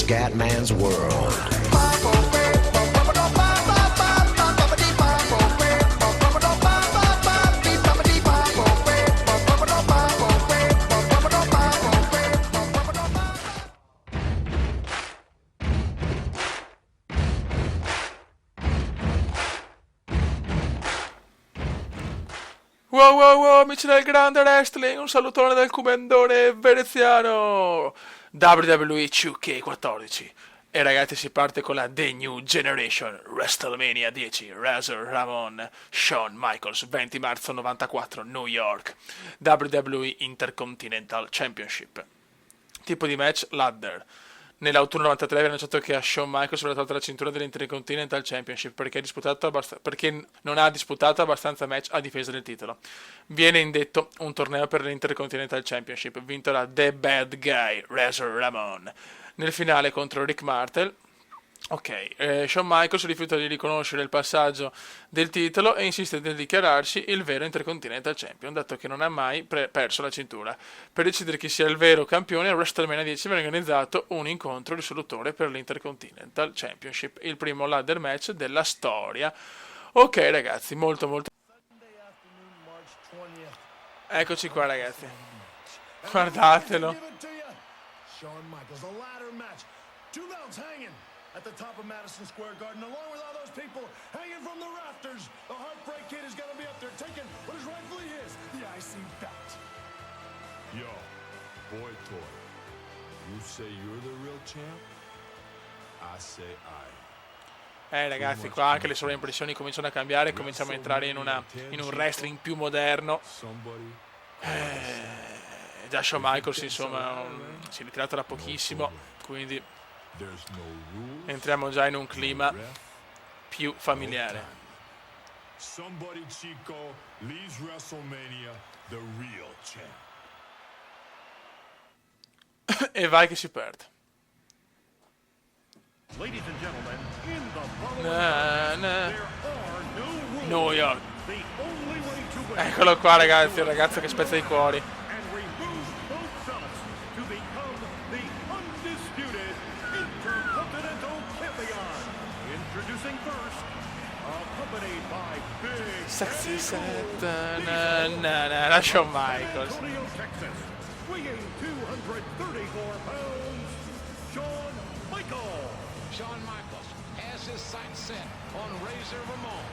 Scatman's World. Wow wow wow, amici del grande wrestling, un salutone dal cubendone veneziano WWE 2K14. E ragazzi, si parte con la The New Generation WrestleMania 10, Razor Ramon, Shawn Michaels, 20 marzo 94, New York, WWE Intercontinental Championship. Tipo di match, ladder. Nell'autunno 93 viene annunciato che a Shawn Michaels verrà tolta la cintura dell'Intercontinental Championship perché non ha disputato abbastanza match a difesa del titolo. Viene indetto un torneo per l'Intercontinental Championship, vinto da The Bad Guy, Razor Ramon. Nel finale contro Rick Martel, Shawn Michaels rifiuta di riconoscere il passaggio del titolo e insiste nel dichiararsi il vero Intercontinental Champion, dato che non ha mai perso la cintura. Per decidere chi sia il vero campione, a WrestleMania 10 viene organizzato un incontro risolutore per l'Intercontinental Championship, il primo ladder match della storia. Ok ragazzi, molto. Eccoci qua ragazzi, guardatelo. At the top of Madison Square Garden, along with all those people hanging from the rafters. The Heartbreak Kid is going to be up there taking what is rightfully his, the IC belt. Yo, boy toy, you say you're the real champ? I say I. Ragazzi, qua anche le sovraimpressioni cominciano a cambiare, cominciamo a entrare in un wrestling più moderno. Già Shawn Michaels insomma si è ritirato da pochissimo, quindi entriamo già in un clima più familiare. Somebody Chico leaves WrestleMania the real champ. E vai che si perde. Ladies and gentlemen, in the New York. Eccolo qua ragazzi, il ragazzo che spezza i cuori. Sexy set, la Shawn Michaels. Shawn Michaels has his sights set on Razor Ramon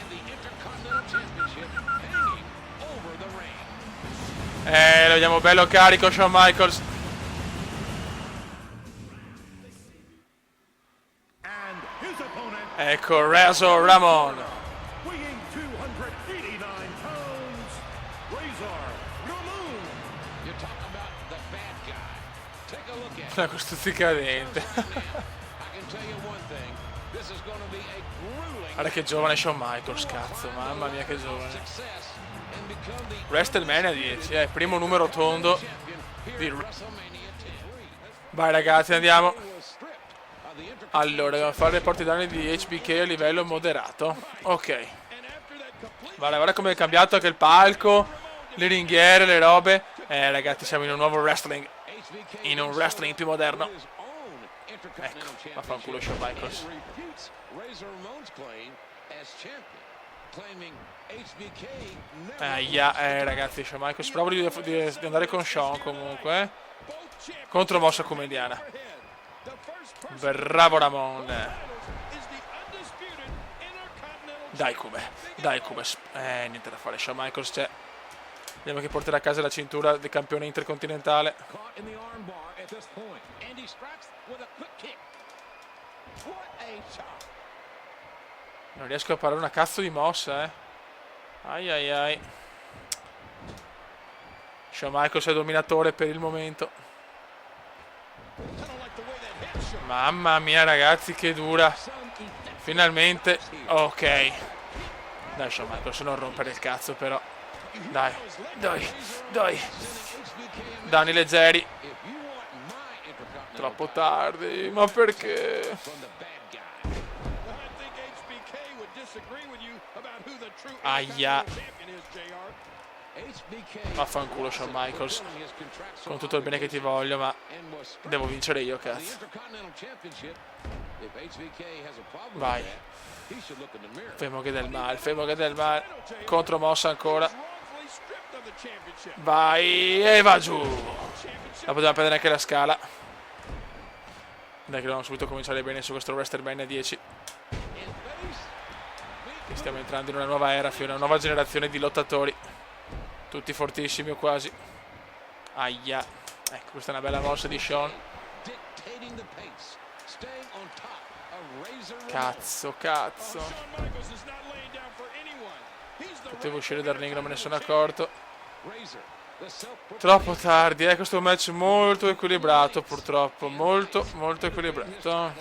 and the Intercontinental Championship hanging over the ring. Lo vediamo bello carico Shawn Michaels. Ecco Razor Ramon. Con stuzzicadente. Guarda che giovane Shawn Michaels, cazzo, mamma mia che giovane. WrestleMania 10, primo numero tondo di... Vai ragazzi, andiamo. Allora, dobbiamo fare reporti danni di HBK a livello moderato. Ok. Guarda come è cambiato anche il palco, le ringhiere, le robe. Ragazzi, siamo in un nuovo wrestling. In un wrestling più moderno. Ecco, vaffanculo Shawn Michaels. Ragazzi, Shawn Michaels. Provo di andare con Shawn comunque. Contromossa comediana. Bravo Ramon. Dai come. Niente da fare. Shawn Michaels c'è. Vediamo che porterà a casa la cintura del campione intercontinentale. Non riesco a parare una cazzo di mossa, Ai. Shawn Michaels è dominatore per il momento. Mamma mia ragazzi, che dura. Finalmente. Ok. Dai Shawn Michaels, non rompere il cazzo però. Dai. Danni leggeri. Troppo tardi. Ma perché? Aia. Vaffanculo Shawn Michaels. Con tutto il bene che ti voglio, ma devo vincere io, cazzo. Vai. Fermo che del male, fermo che del male. Contro mossa ancora. Vai e va giù. La poteva prendere anche la scala. Dai che dobbiamo subito cominciare bene su questo WrestleMania 10. Stiamo entrando in una nuova era, una nuova generazione di lottatori. Tutti fortissimi o quasi. Aia. Ecco, questa è una bella mossa di Shawn. Cazzo, cazzo. Potevo uscire dal ring, non me ne sono accorto. Troppo tardi, questo è un match molto equilibrato purtroppo. Molto, molto equilibrato.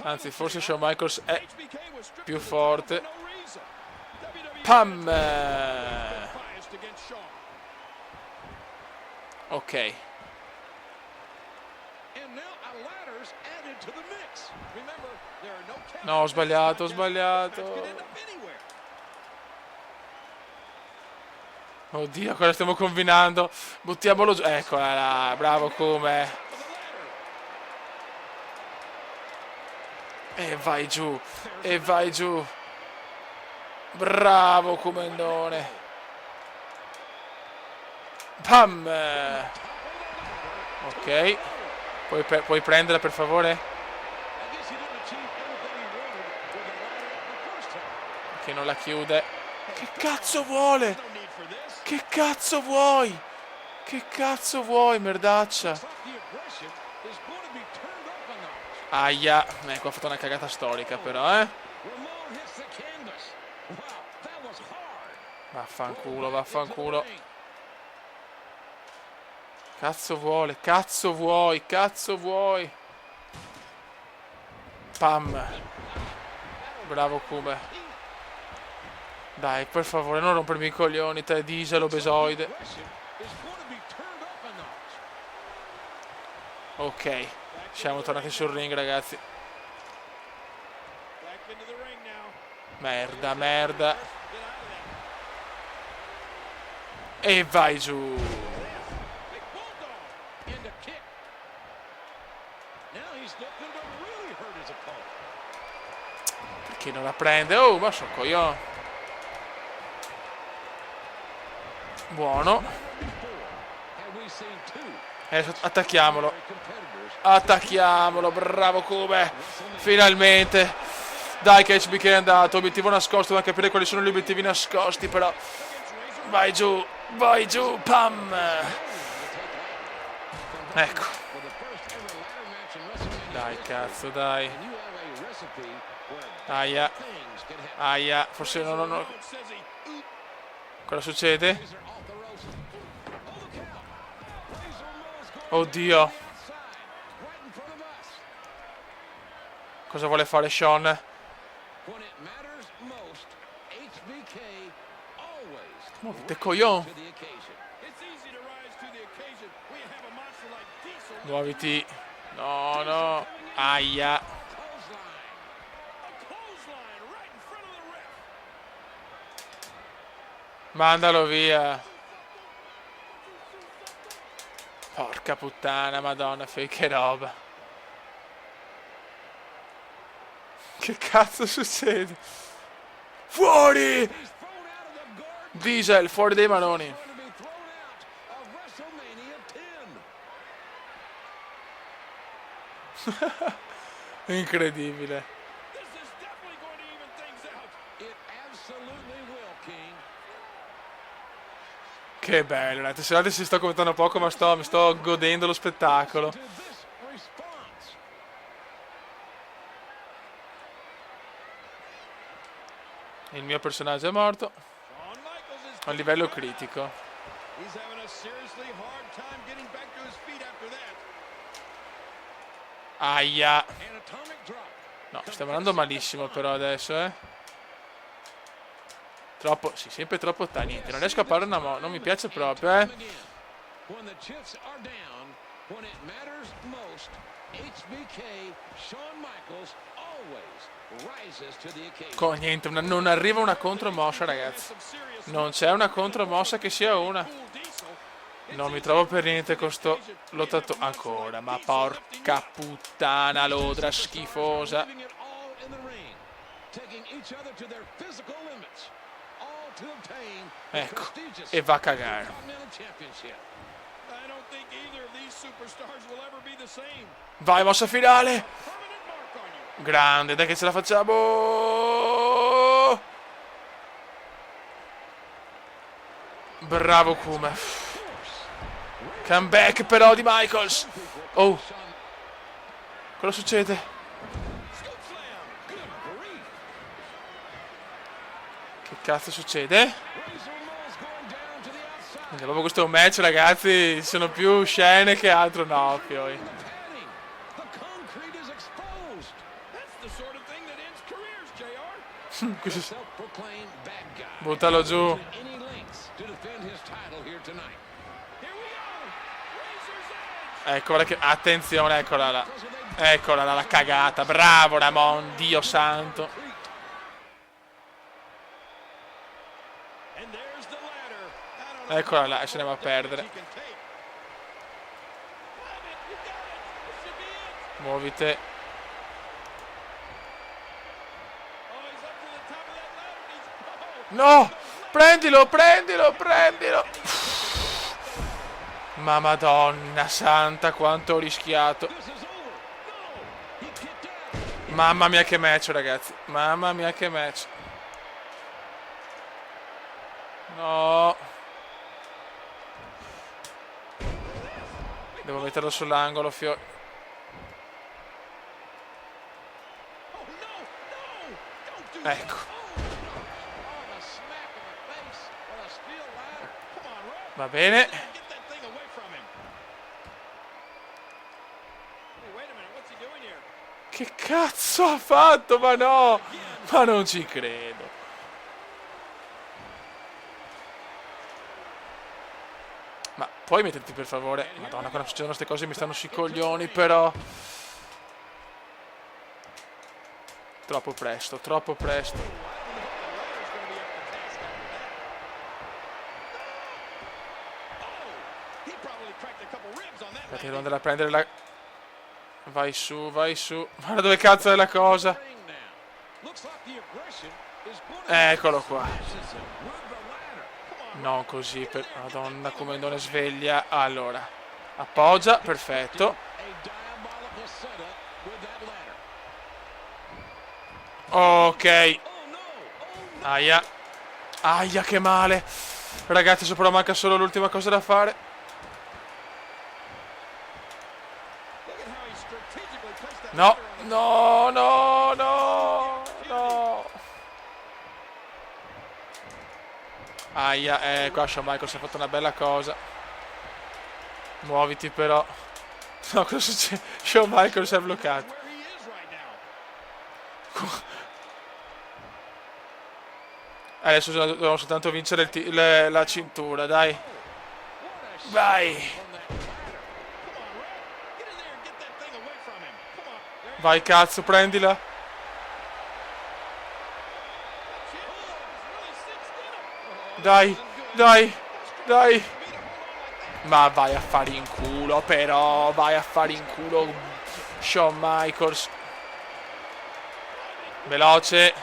Anzi, forse Shawn Michaels è più forte. Pam! Ok. No, ho sbagliato, ho sbagliato. Oddio, cosa stiamo combinando? Buttiamolo giù. Eccola là, bravo come. E vai giù, e vai giù. Bravo Comendone. Pam! Ok. Puoi prenderla per favore? Che non la chiude. Che cazzo vuole? Che cazzo vuoi? Che cazzo vuoi, merdaccia? Aia. Ecco, ha fatto una cagata storica però, Vaffanculo, vaffanculo. Cazzo vuole, cazzo vuoi, cazzo vuoi. Pam. Bravo Cube. Dai, per favore, non rompermi i coglioni, te diesel obesoide. Ok, siamo tornati sul ring, ragazzi. Merda, merda. E vai giù. Perché non la prende? Oh, ma sono coglione. Buono. Attacchiamolo. Attacchiamolo, bravo Cube. Finalmente. Dai che HBK è andato. Obiettivo nascosto, dobbiamo capire quali sono gli obiettivi nascosti però. Vai giù, pam. Ecco. Dai cazzo, dai. Aia. Aia, forse no. Cosa succede? Oddio. Cosa vuole fare Shawn? Muovete coglione. Muoviti. No, no. Aia. Mandalo via. Porca puttana, madonna, che roba. Che cazzo succede? Fuori! Diesel, fuori dai manoni. Incredibile. Che bello, ragazzi, si sta commentando poco, ma mi sto godendo lo spettacolo. Il mio personaggio è morto a livello critico. Aia. No, stiamo andando malissimo però adesso, Troppo, sì, sempre troppo niente, non riesco a fare una non mi piace proprio, Niente, non arriva una contromossa, ragazzi. Non c'è una contromossa che sia una. Non mi trovo per niente con sto lottatore. Ancora, ma porca puttana lodra schifosa. Ecco, e va a cagare. Vai, mossa finale. Grande, dai che ce la facciamo. Bravo Kuma. Comeback però di Michaels. Oh, cosa succede? Che cazzo succede? Dopo questo match, ragazzi, ci sono più scene che altro no, poi. Buttalo giù. Eccola che... Attenzione, eccola là. Eccola là, la cagata. Bravo Ramon, Dio santo. Eccola là, e se ne va a perdere. Muovite. No! Prendilo, prendilo, prendilo! Ma madonna santa, quanto ho rischiato. Mamma mia che match, ragazzi. Mamma mia che match. No. Devo metterlo sull'angolo, Ecco. Va bene. Che cazzo ha fatto? Ma no! Ma non ci credo. Ma puoi metterti per favore? Madonna, quando succedono queste cose mi stanno sui coglioni, però. Troppo presto, troppo presto. Aspetta, devo andare a prendere la... Vai su, vai su. Guarda dove cazzo è la cosa. Eccolo qua. Non così, per... Madonna, come non è sveglia. Allora, appoggia, perfetto. Ok. Aia. Aia, che male. Ragazzi, sopra manca solo l'ultima cosa da fare. No, no, no, no, no. Aia, qua Shawn Michaels ha fatto una bella cosa. Muoviti però. No, cosa succede? Shawn Michaels è bloccato. Adesso dobbiamo soltanto vincere la cintura, dai. Vai. Vai cazzo, prendila. Dai, dai, dai. Ma vai a fare in culo, però. Vai a fare in culo Shawn Michaels. Veloce.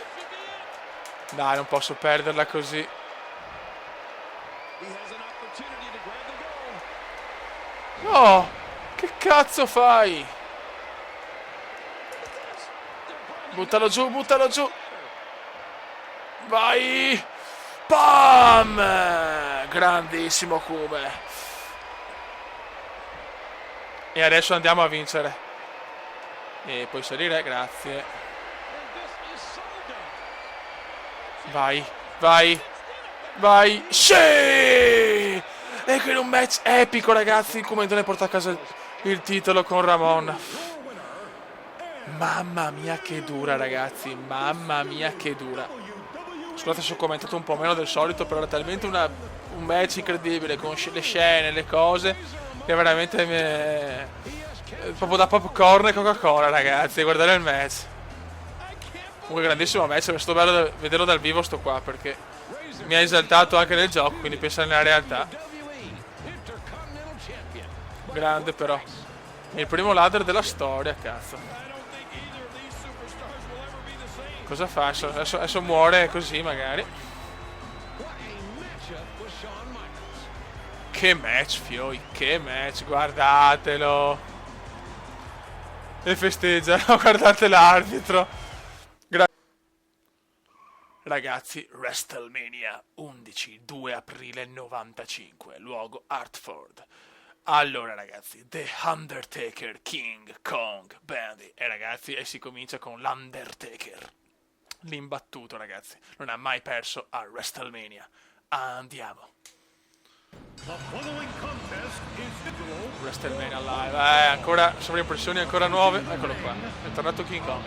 Dai, non posso perderla così. No, che cazzo fai? Buttalo giù, buttalo giù. Vai. Pam. Grandissimo Kuma. E adesso andiamo a vincere. E puoi salire, grazie. Vai, vai, vai. Sì! E che in un match epico, ragazzi, come ne porta a casa il titolo con Ramon. Mamma mia che dura, ragazzi. Mamma mia che dura. Scusate se ho commentato un po' meno del solito, però era talmente un match incredibile, con le scene, le cose, che veramente proprio da popcorn e Coca-Cola, ragazzi, guardare il match. Comunque grandissimo match, è stato bello vederlo dal vivo sto qua, perché mi ha esaltato anche nel gioco, quindi penso nella realtà. Grande però. È il primo ladder della storia, cazzo. Cosa fa? Adesso muore così magari. Che match, fioi, che match, guardatelo. E festeggiano, guardate l'arbitro. Ragazzi, WrestleMania 11, 2 aprile 95, luogo Hartford. Allora ragazzi, The Undertaker, King Kong Bundy. E ragazzi, e si comincia con l'Undertaker. L'imbattuto ragazzi, non ha mai perso a WrestleMania. Andiamo. WrestleMania Live, ancora sovraimpressioni ancora nuove. Eccolo qua, è tornato King Kong.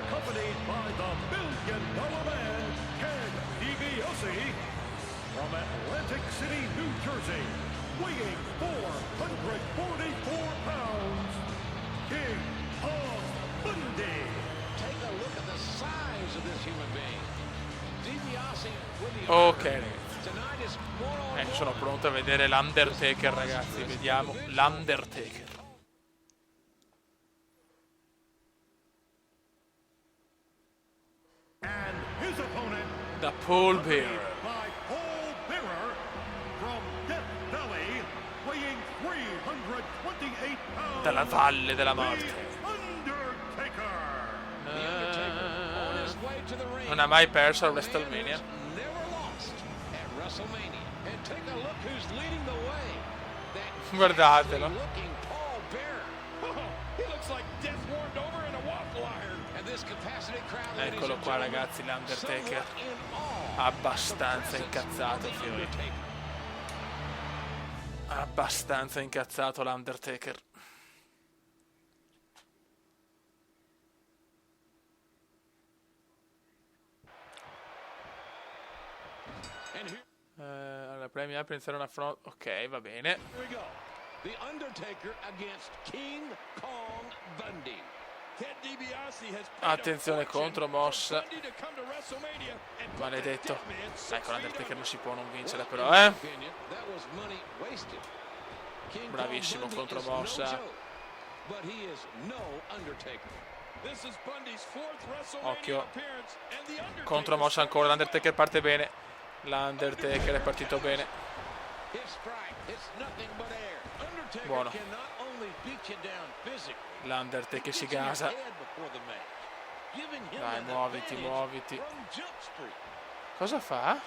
From Atlantic City, New Jersey, weighing 444 pounds, King Kong Bundy. Take a look at the size of this human being. DiBiase with the Ok ragazzi, tonight is one-on-one. sono pronto a vedere l'Undertaker ragazzi, vediamo l'Undertaker. And his opponent Da Paul Bearer. by Paul Bearer from Death Valley, weighing 328 pounds. Dalla Valle della Morte. Undertaker. On his way to the ring. Non ha mai perso a WrestleMania. Never lost at WrestleMania. And take a look who's leading the way. That Guardatelo. looking Paul Bearer. He looks like death warmed over in a waffle iron. And this capacity crowd, ladies Eccolo and qua gentlemen, ragazzi, l'Undertaker. somewhat in awe. Abbastanza incazzato, The fiori. Undertaker. Abbastanza incazzato l'Undertaker. And here Allora, premia per iniziare una front. Ok, va bene. we go. The Undertaker against King Kong Bundy. Ted DiBiase has Attenzione, contromossa. Maledetto. Ecco, l'Undertaker non si può non vincere però, That was money wasted. King Bravissimo, Kong Bundy is contromossa. no joke, but he is no Undertaker. This is Bundy's fourth WrestleMania Occhio. appearance, and the Undertaker Contromossa ancora, l'Undertaker parte bene. L'Undertaker è partito bene. His strike, it's nothing but air. Undertaker Buono. cannot only beat you down physically, L'Undertaker si gets in your gasa. head before the match, giving him Dai, an muoviti, advantage muoviti. from Jump Street. Cosa fa?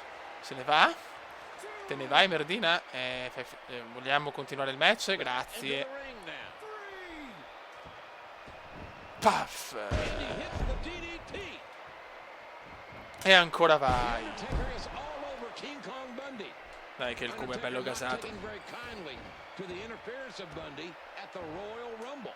Se ne va? Te ne vai, merdina? Vogliamo continuare il match? Into Grazie. the ring now. Puff. He hits the DDT. E ancora vai. Undertaker is all over King Kong Bundy. Dai che il cubo è bello Undertaker not gasato. taking very kindly to the interference of Bundy at the Royal Rumble.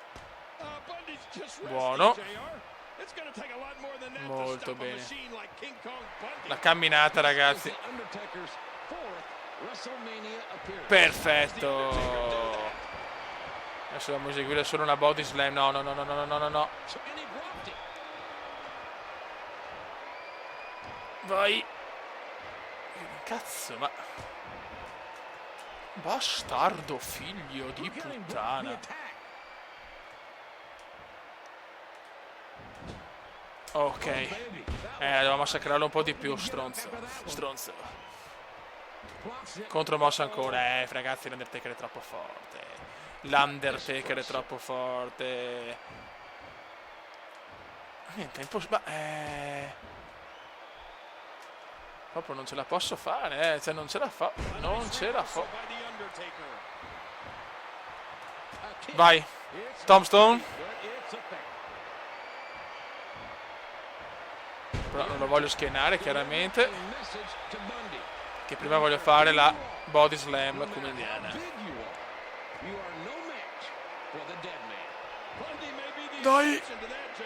Bundy's just Buono. resting, JR. It's gonna take a lot more than that to Molto stop a bene. machine like King Kong Bundy. La camminata This ragazzi. is the Undertaker's fourth WrestleMania appearance. Perfetto. Adesso dobbiamo eseguire solo una body slam. No, no, no, no, no, no, no, no. And he dropped it. Vai. Cazzo, ma... Bastardo figlio di Look at him block the puttana. attack. Ok. Devo massacrarlo un po' di più, stronzo. Stronzo. Blocks it. Contromossa ancora. Ragazzi, l'Undertaker è troppo forte. L'Undertaker è troppo forte. Niente, è impossibile. Proprio non ce la posso fare, Cioè, non ce la fa. Non ce la fa. By the Undertaker. A kick. Vai. It's Tombstone. but it's a fact. Però non lo voglio schienare, chiaramente. A message to Bundy. Che prima voglio fare la body slam comediana. Big you are no match for the dead man. Bundy may be the Dai. exception to that, JR.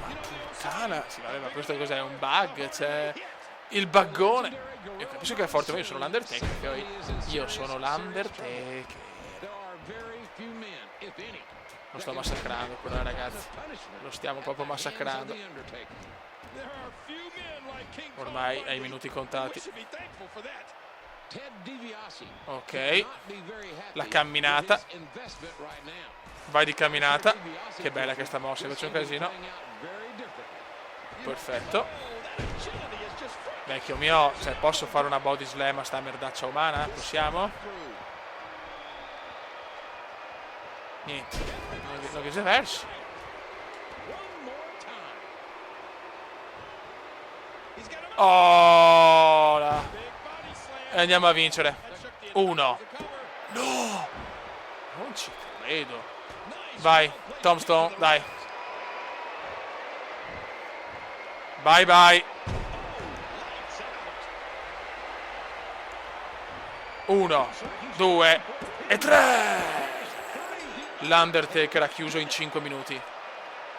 You know, the Puttana. Sì, vabbè, ma questo cos'è? Un bug? C'è il buggone. Io capisco che è forte, ma io sono l'Undertaker. Poi io sono l'Undertaker. There are very few men, if any. Lo sto massacrando, però ragazzi. Lo stiamo proprio massacrando. Ormai ai minuti contati. Ted DiBiase Ok, could not be very happy la camminata. with this investment right now. Vai di camminata. Che bella questa mossa, faccio un casino. Playing out very differently. Perfetto. Vecchio mio, cioè, posso fare una body slam a sta merdaccia umana? Possiamo? Niente, non viceversa. Oh, là. E andiamo a vincere. 1. No, non ci credo. Vai, Tombstone, dai. Bye bye. 1, 2 e 3. L'Undertaker ha chiuso in 5 minuti.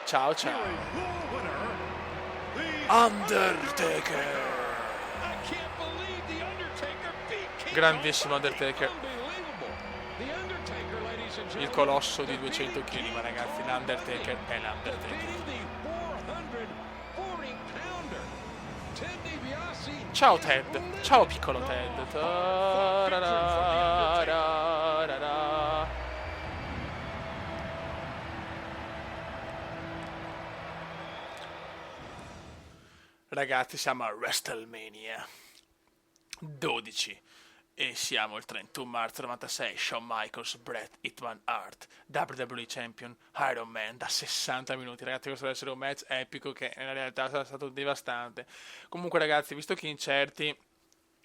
Ciao ciao. Undertaker. Grandissimo Undertaker. Il colosso di 200 kg, ma ragazzi, l'Undertaker è l'Undertaker. Ciao Ted, ciao piccolo Ted. Tarararararara. Ragazzi, siamo a WrestleMania 12 e siamo il 31 marzo 96. Shawn Michaels, Bret Hitman Hart, WWE Champion, Iron Man da 60 minuti. Ragazzi, questo deve essere un match epico che nella realtà sarà stato devastante. Comunque ragazzi, visto che in certi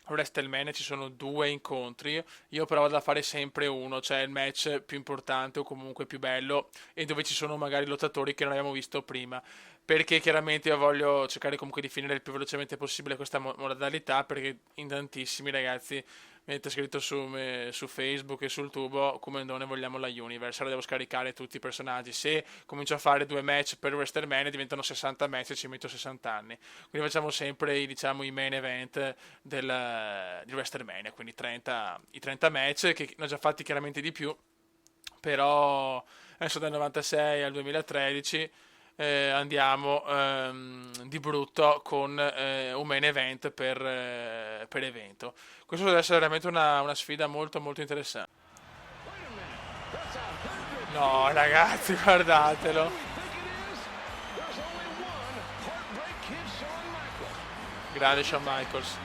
WrestleMania ci sono 2 incontri, io però vado a fare sempre uno, cioè il match più importante o comunque più bello e dove ci sono magari lottatori che non abbiamo visto prima, perché chiaramente io voglio cercare comunque di finire il più velocemente possibile questa modalità, perché in tantissimi ragazzi mi avete scritto su Facebook e sul tubo come non vogliamo la Universe, allora devo scaricare tutti i personaggi. Se comincio a fare 2 match per WrestleMania diventano 60 match e ci metto 60 anni, quindi facciamo sempre i main event di WrestleMania, quindi i 30 match che ne ho già fatti chiaramente di più, però adesso dal 96 al 2013 andiamo di brutto con un main event per evento. Questo deve essere veramente una sfida molto molto interessante. No ragazzi, guardatelo. Grande Shawn Michaels.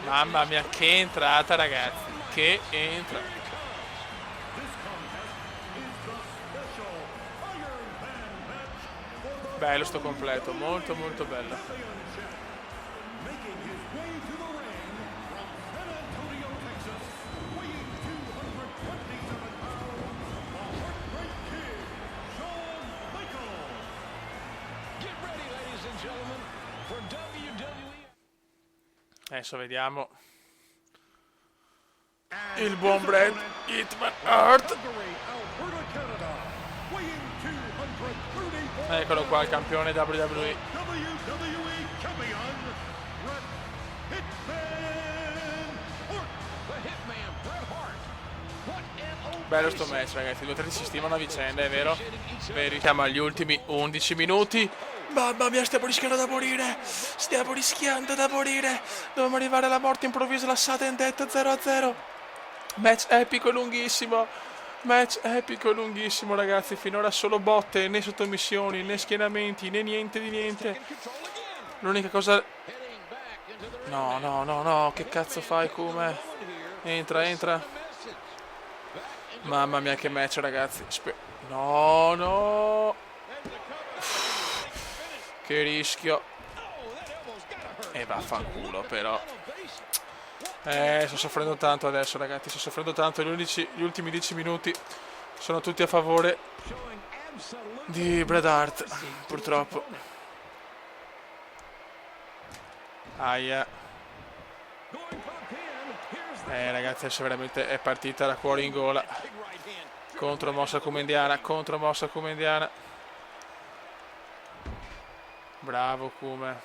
Mamma mia, che entrata ragazzi, che entrata. Bello sto completo, molto molto bello. Adesso vediamo il buon Bret Hitman Hart. Eccolo qua, il campione WWE. Bello sto match ragazzi, i due atleti si stimano a vicenda, è vero? Siamo agli ultimi 11 minuti. Mamma mia, stiamo rischiando da morire. Stiamo rischiando da morire. Dobbiamo arrivare alla morte improvvisa, la sudden death 0-0. Match epico e lunghissimo. Match epico e lunghissimo ragazzi. Finora solo botte, né sottomissioni, né schienamenti, né niente di niente. L'unica cosa... No, no, no, no. Che cazzo fai, Come? Entra, entra. Mamma mia che match ragazzi. No, no. Che rischio. E vaffanculo però. Sto soffrendo tanto adesso ragazzi. Sto soffrendo tanto. Gli ultimi 10 minuti sono tutti a favore di Bret Hart, purtroppo. Aia. Ragazzi, adesso veramente è partita la cuore in gola. Contromossa come indiana. Contromossa come indiana. Bravo Come.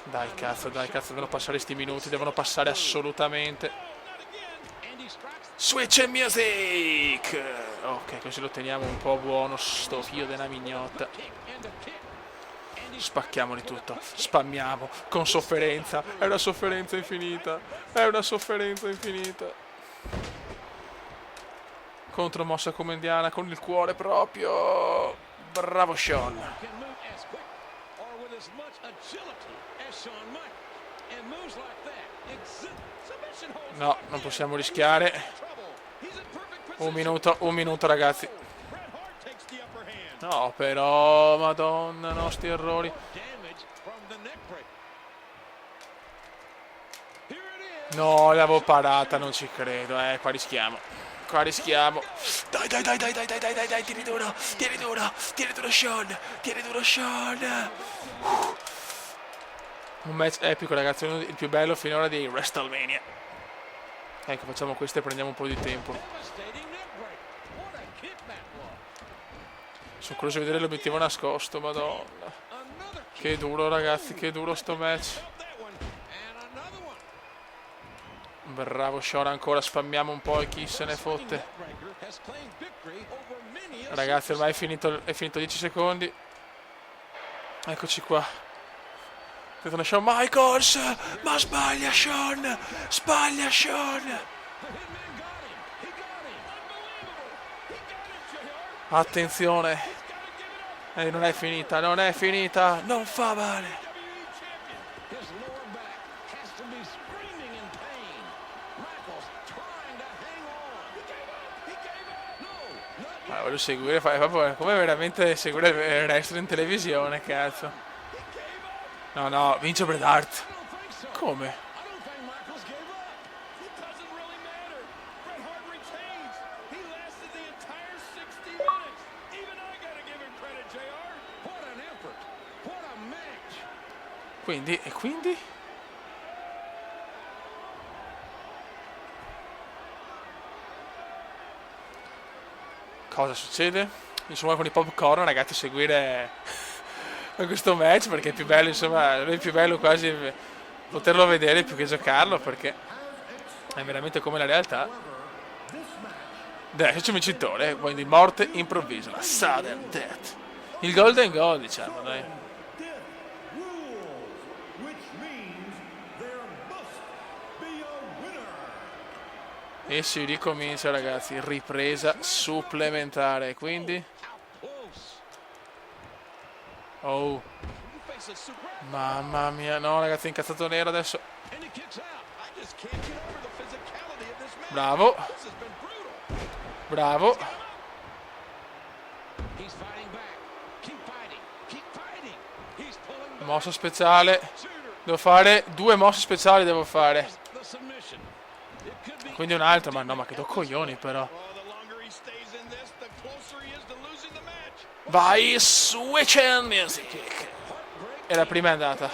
Dai cazzo, devono passare sti minuti, devono passare assolutamente. Switch and music! Ok, così lo teniamo un po' buono, sto figlio della mignotta. Spacchiamoli tutto, spammiamo, con sofferenza, è una sofferenza infinita, è una sofferenza infinita. Contromossa come indiana, con il cuore proprio. Bravo Sean. No, non possiamo rischiare. Un minuto ragazzi. No, però, madonna, no, sti errori. No, l'avevo parata, non ci credo, qua rischiamo. Qua rischiamo. Dai, tieni duro, Sean. Un match epico, ragazzi, il più bello finora di WrestleMania. Ecco, facciamo questo e prendiamo un po' di tempo. Sono curioso di vedere l'obiettivo nascosto, madonna. Che duro, ragazzi, che duro sto match. Bravo Sean, ancora spammiamo un po' e chi se ne fotte. Ragazzi, ormai è finito 10 secondi. Eccoci qua. Vedono Shawn Michaels, ma sbaglia Sean. Attenzione. Non è finita, non fa male. Ma voglio seguire, è proprio come veramente seguire il wrestling in televisione, cazzo. No, vince Bret Hart. Come? Quindi? Cosa succede? Insomma, con i popcorn, ragazzi, seguire questo match, perché è più bello, insomma, è più bello quasi poterlo vedere più che giocarlo, perché è veramente come la realtà. Adesso c'è un vincitore, quindi morte improvvisa, la sudden death. Il golden goal, diciamo, dai. E si ricomincia, ragazzi, ripresa supplementare, quindi oh, mamma mia, no ragazzi, incazzato nero adesso. Bravo. Mossa speciale. Devo fare 2 mosse speciali, devo fare. Quindi un altro, ma no, ma che do coglioni però. Vai, switch and music. E la prima è andata.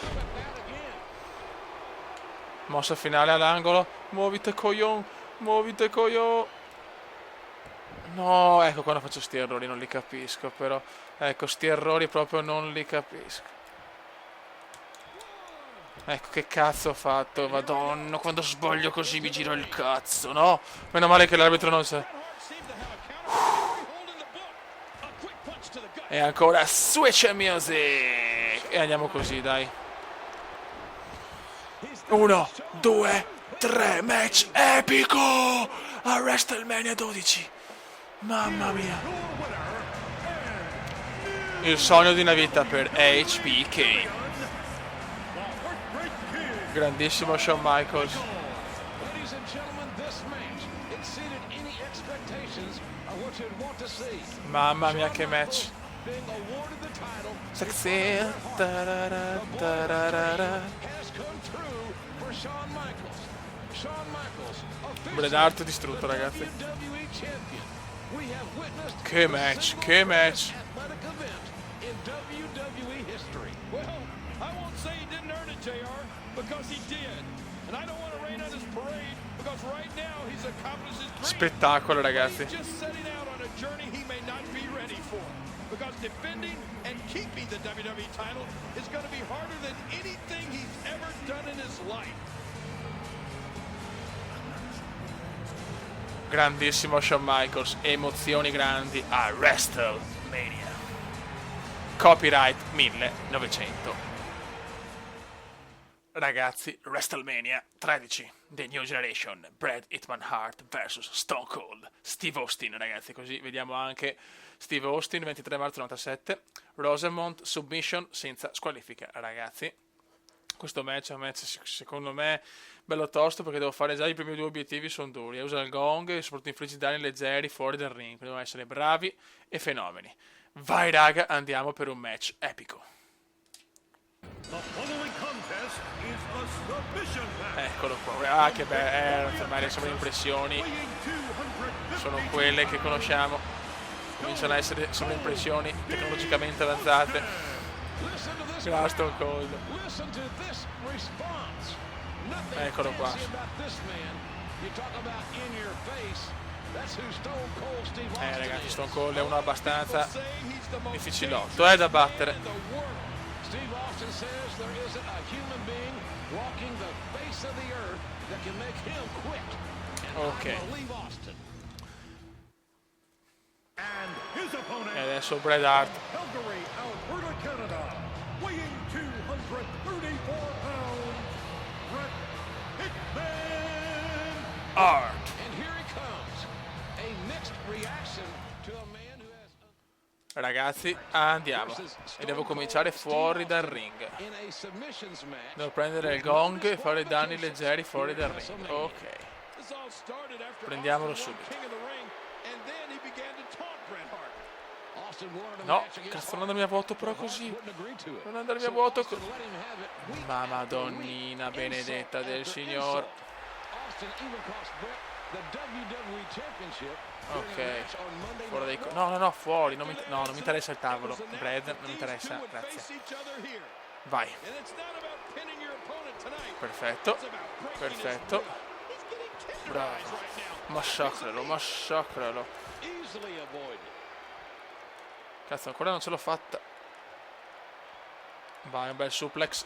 Mossa finale all'angolo. Muovite coglion. No, ecco, quando faccio sti errori non li capisco, però. Ecco, sti errori proprio non li capisco. Ecco, che cazzo ho fatto, madonna, quando sbaglio così mi giro il cazzo, no? Meno male che l'arbitro non sa. E ancora switch music. E andiamo così, dai. 1, 2, 3, match epico a WrestleMania 12. Mamma mia. Il sogno di una vita per HBK. Grandissimo Shawn Michaels. Mamma mia che match. Sexy. Bret Hart distrutto, ragazzi. Che match. Because he did. And I don't want to rain on his parade because right now he's accomplished his dream. Spettacolo, But ragazzi. he's just setting out on a journey he may not be ready for. Because defending and keeping the WWE title is going to be harder than anything he's ever done in his life. Grandissimo Shawn Michaels, emozioni grandi a WrestleMania. Copyright 1900. Ragazzi, WrestleMania 13, The New Generation, Bret Hitman Hart vs Stone Cold, Steve Austin, ragazzi, così vediamo anche Steve Austin, 23 marzo 97, Rosemont, submission senza squalifica, ragazzi. Questo match è un match secondo me bello tosto perché devo fare già i primi due obiettivi, sono duri, usa il gong e soprattutto infliggi danni leggeri fuori dal ring, devono essere bravi e fenomeni. Vai raga, andiamo per un match epico. The following contest is a submission match. Eccolo qua, ah che bello, le sovraimpressioni sono quelle che conosciamo, cominciano a essere sovraimpressioni tecnologicamente avanzate. Grazie Stone Cold. Eccolo qua. Ragazzi, Stone Cold è uno abbastanza difficilotto, da battere. Steve Austin says there isn't a human being walking the face of the earth that can make him quit. And Ok. I believe Austin. And his opponent, E adesso Bret Hart. Calgary, Alberta, Canada, weighing 234 pounds, Bret Hitman Hart. And here he comes. A mixed reaction to a man who has Ragazzi, andiamo. E devo cominciare fuori dal ring. in a submissions match. Devo prendere il gong e fare danni leggeri fuori dal ring. Ok. This all started after Prendiamolo Austin won subito. King of the Ring, and then he began to taunt Bret Hart. Austin wanted a No, match against cazzo, non andarmi a vuoto però così. wouldn't agree to it. Non andarmi a So vuoto Austin così. let him have it week Ma after madonnina week. benedetta Insult del after Signor. insult. Austin even cost Bret the WWE Championship during Ok. a match on Monday Fuori dai Night no, no, fuori. Non mi interessa il tavolo. Brad, non mi interessa. Would Grazie. face each other here. Vai. And it's not about pinning your opponent tonight. Perfetto. It's about breaking his Perfetto. will. He's getting tenderized Bravo. right now. Massacralo, massacralo. easily avoided. Cazzo, ancora non ce l'ho fatta. Vai, un bel suplex.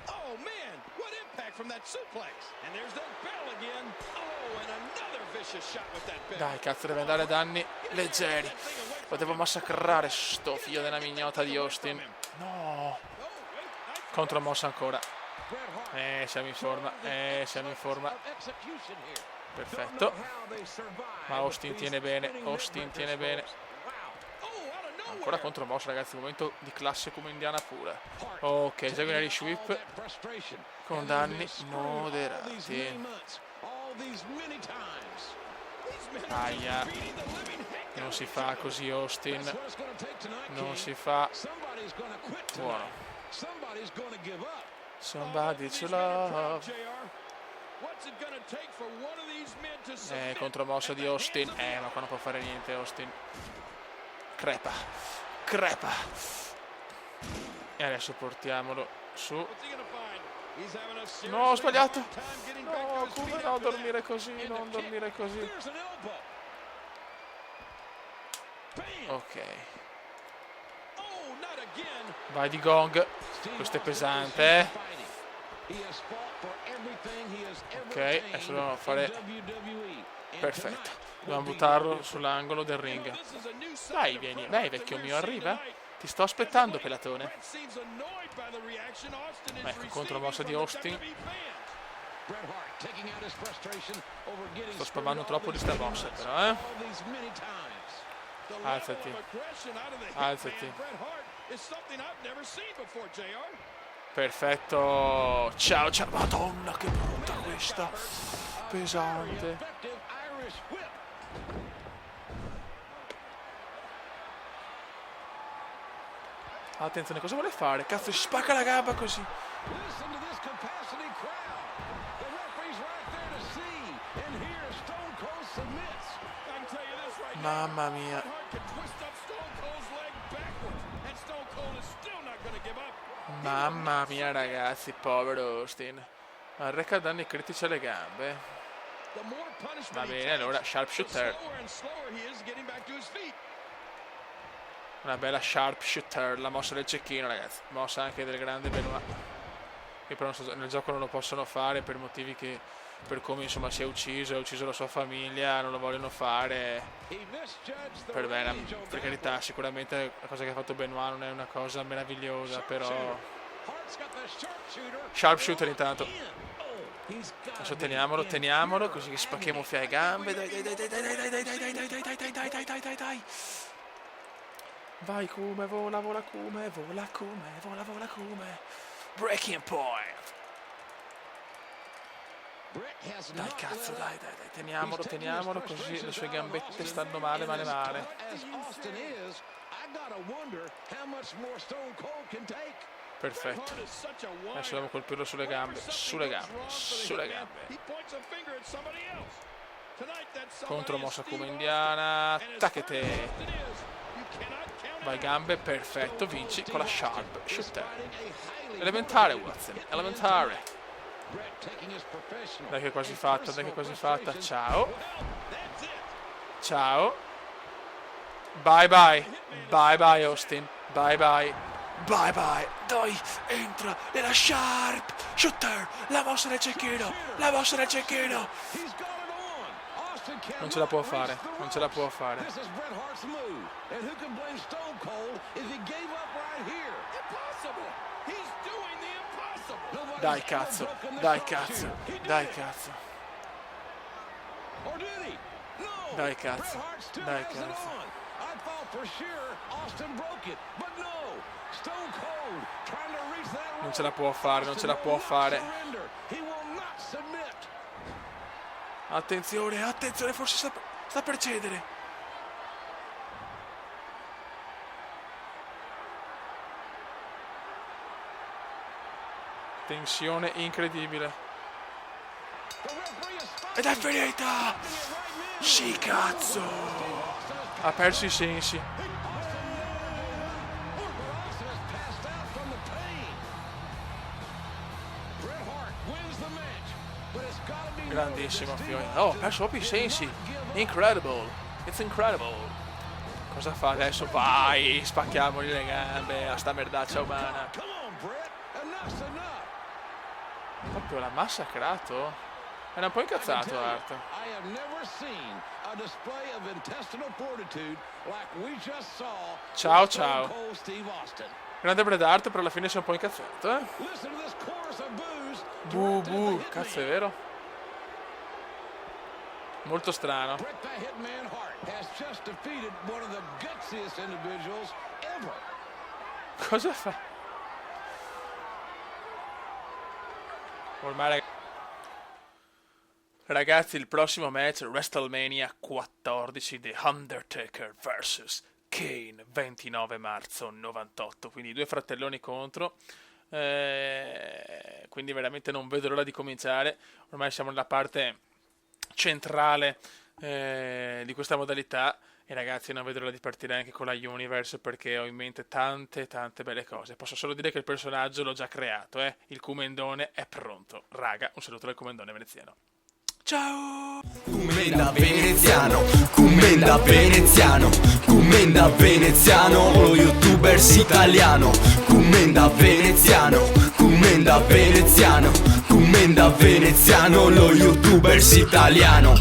Oh man, what impact from that suplex. And there's that bell again. Oh, and another vicious shot with that bell. Dai, cazzo, deve andare danni leggeri. Lo devo massacrare, sto figlio della mignota di Austin. No. Contromossa ancora. Siamo in forma. Siamo in forma. Execution here. Perfetto. Ma Austin tiene bene. Austin tiene bene. Ancora contromossa, ragazzi. Momento di classe come indiana pura. Ok, esegue un Irish Whip con danni moderati. Aia. Non si fa così, Austin. Non si fa. Buono. Somebody's love. Contromossa di Austin. Ma qua non può fare niente Austin. Crepa. Crepa. E adesso portiamolo su. No, ho sbagliato. No, come no, dormire così, non dormire così. Ok. Vai di gong. Questo è pesante. Ok, adesso dobbiamo fare. Perfetto. Dobbiamo buttarlo sull'angolo del ring. Dai, vieni. Dai, vecchio mio, arriva. Ti sto aspettando, pelatone. Ecco, contromossa di Austin. Sto spammando troppo di sta mossa, però, Alzati. Alzati. Perfetto. Ciao, ciao. Madonna, che brutta questa. Pesante. Attenzione, cosa vuole fare? Cazzo, si spacca la gamba così. Mamma mia. Mamma mia, ragazzi, povero Austin. Arreca danni critici alle gambe. the more punishment Va he bene, takes, allora the sharpshooter. slower and slower he is getting back to his feet. Una bella sharpshooter, la mossa del cecchino, ragazzi. Mossa anche del grande Benoit. Che però nel gioco non lo possono fare per motivi che, per come insomma si è ucciso, ha ucciso la sua famiglia, non lo vogliono fare. He misjudged the Per bene, range of per that carità, one. sicuramente la cosa che ha fatto Benoit non è una cosa meravigliosa, però Hart's got the sharpshooter. sharpshooter intanto. He's got Adesso teniamolo, così che spacchiamo via le gambe. Dai, dai, dai, dai, dai, dai, dai, dai, dai, dai, dai, dai, dai, dai, dai, dai, dai. Vai Kume, vola Kume, vola Kume. Breaking point. Britt has Dai not cazzo, let dai, up. dai, dai, teniamolo, così le sue gambette stanno male. As Austin is, I gotta wonder how much more Stone Cold can take. Perfetto. Hart is such a whiner. Adesso devo colpirlo sulle gambe, sulle gambe. He points a finger at somebody else. Tonight that somebody Contromossa is Steve come Austin. indiana, And as tacchete. hard as Austin is, you cannot count Vai out. gambe, perfetto, vinci con la sharp Is shooter. fighting a highly Elementare motivated Watson, hitman elementare. tonight. Brett taking his professional Dai che è quasi and fatta, dai che è personal quasi fatta. frustrations. Ciao, Well, that's it. ciao. Bye bye Austin, bye bye. Dai, entra nella sharp shooter, la mossa del cecchino. He's got it on. Austin Non ce la può cannot fare, reach the non ce la può ropes. fare. This is Bret Hart's move. And who can blame Stone Cold if he gave up right here? Impossible. He's doing the impossible. Nobody's Dai ever cazzo, broken the dai sharpshooter. cazzo, He did dai it. cazzo, Or did he? No. dai cazzo, Bret Hart still dai has it cazzo. on. I thought for sure Austin broke it, but no. Stone Cold trying to reach that rope. Non ce la può fare, non ce la può Austin will not fare. surrender. He will not submit. Attenzione, forse sta per cedere. Tensione incredibile. The referee is Ed è finita! Sì, cazzo! Ha perso i sensi. Grandissimo Fiore. Oh, ha perso proprio i sensi. Incredible. It's incredible. Cosa fa adesso? Vai, spacchiamogli le gambe a sta merdaccia umana. Proprio l'ha massacrato. Era un po' incazzato Hart. Ciao. Grande Bret Hart, però alla fine si è un po' incazzato, eh? Bu, cazzo è vero? Molto strano. Cosa fa? Ormai ragazzi, il prossimo match WrestleMania 14 The Undertaker vs Kane, 29 marzo 98, quindi due fratelloni contro, quindi veramente non vedo l'ora di cominciare. Ormai siamo nella parte centrale di questa modalità e ragazzi non vedo l'ora di partire anche con la Universe, perché ho in mente tante belle cose. Posso solo dire che il personaggio l'ho già creato, il Kumendone è pronto. Raga, un saluto dal Kumendone veneziano. Ciao! Commenda veneziano, commenda veneziano, commenda veneziano, lo youtubers italiano. Commenda veneziano, commenda veneziano, commenda veneziano, lo youtubers italiano.